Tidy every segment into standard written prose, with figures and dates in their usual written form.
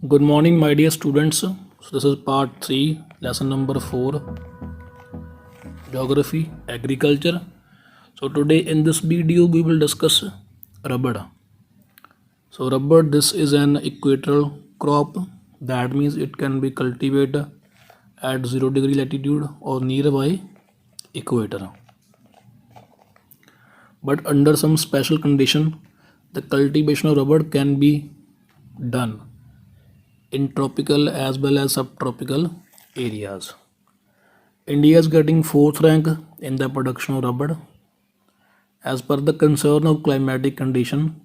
Good morning, my dear students. So, this is part 3, lesson number 4, Geography, Agriculture. So, today in this video, we will discuss rubber. So, rubber, this is an equatorial crop. That means it can be cultivated at 0 degree latitude or nearby equator. But under some special condition, the cultivation of rubber can be done in tropical as well as subtropical areas. India is getting fourth rank in the production of rubber. As per the concern of climatic condition,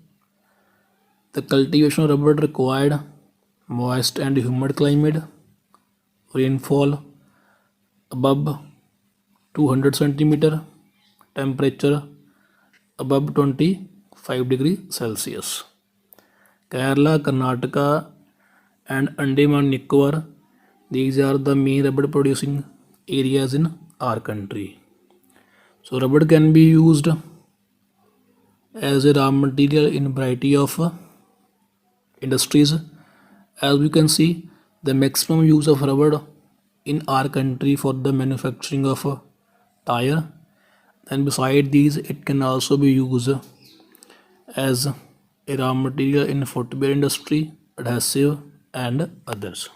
the cultivation of rubber required moist and humid climate, rainfall above 200 centimeter, temperature above 25 degree Celsius. Kerala, Karnataka and Andaman Nicobar, these are the main rubber producing areas in our country. So rubber can be used as a raw material in variety of industries. As we can see, the maximum use of rubber in our country for the manufacturing of tire, and beside these it can also be used as a raw material in footwear industry, adhesive and others.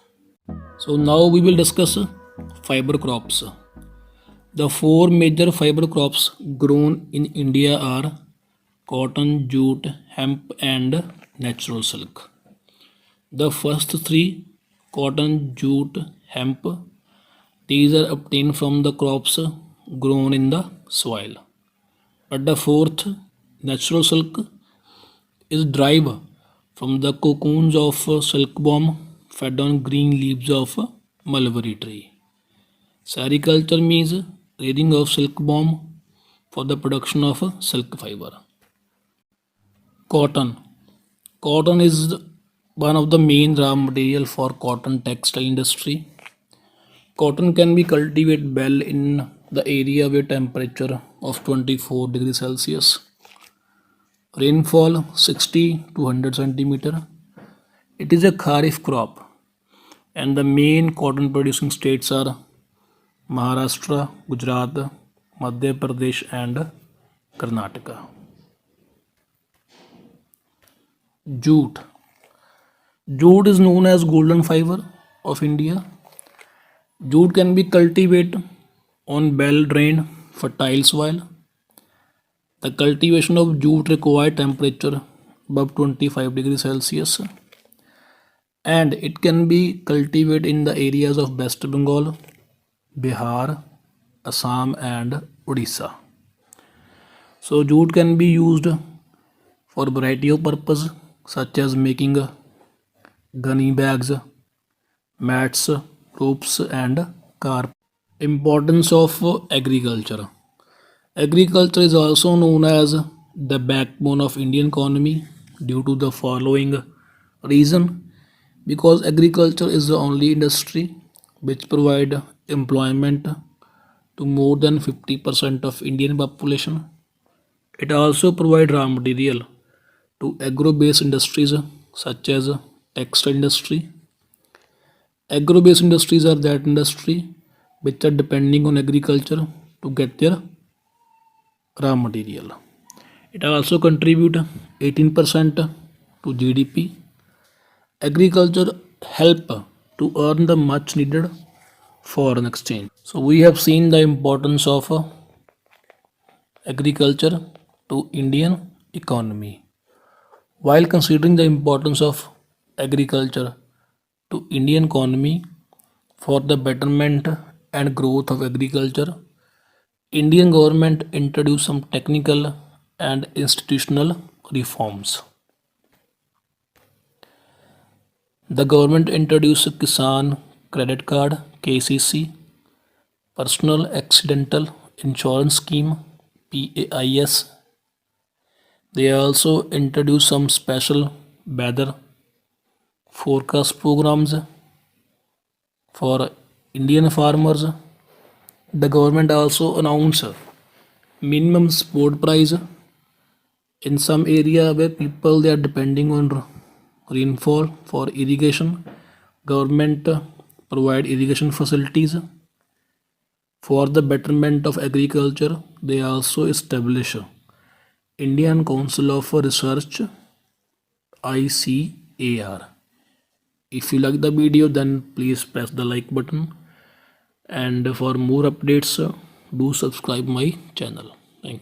So now we will discuss fiber crops. The four major fiber crops grown in India are cotton, jute, hemp, and natural silk. The first three, cotton, jute, hemp, these are obtained from the crops grown in the soil. But the fourth, natural silk, is derived from the cocoons of silkworm fed on green leaves of mulberry tree. Sericulture means rearing of silkworm for the production of silk fiber. Cotton. Cotton is one of the main raw material for cotton textile industry. Cotton can be cultivated well in the area with temperature of 24 degrees Celsius. Rainfall 60 to 100 centimeter. It is a kharif crop and the main cotton producing states are Maharashtra, Gujarat, Madhya Pradesh and Karnataka. Jute. Jute is known as golden fiber of India. Jute can be cultivated on well-drained fertile soil. The cultivation of jute requires temperature above 25 degrees Celsius and it can be cultivated in the areas of West Bengal, Bihar, Assam and Odisha. So jute can be used for variety of purpose such as making gunny bags, mats, ropes and carpet. Importance of agriculture. Agriculture is also known as the backbone of Indian economy due to the following reason, because agriculture is the only industry which provide employment to more than 50% of Indian population. It also provide raw material to agro-based industries such as textile industry. Agro-based industries are that industry which are depending on agriculture to get their raw material. It also contribute 18% to GDP. Agriculture help to earn the much needed foreign exchange. So we have seen the importance of agriculture to Indian economy. While considering the importance of agriculture to Indian economy for the betterment and growth of agriculture, Indian government introduced some technical and institutional reforms. The government introduced Kisan Credit Card KCC, Personal Accidental Insurance Scheme PAIS. They also introduced some special weather forecast programs for Indian farmers. The government also announced minimum support price in some area where people they are depending on rainfall for irrigation. Government provide irrigation facilities for the betterment of agriculture. They also establish Indian Council of Research, ICAR. If you like the video, then please press the like button, and for more updates do subscribe my channel. Thank you.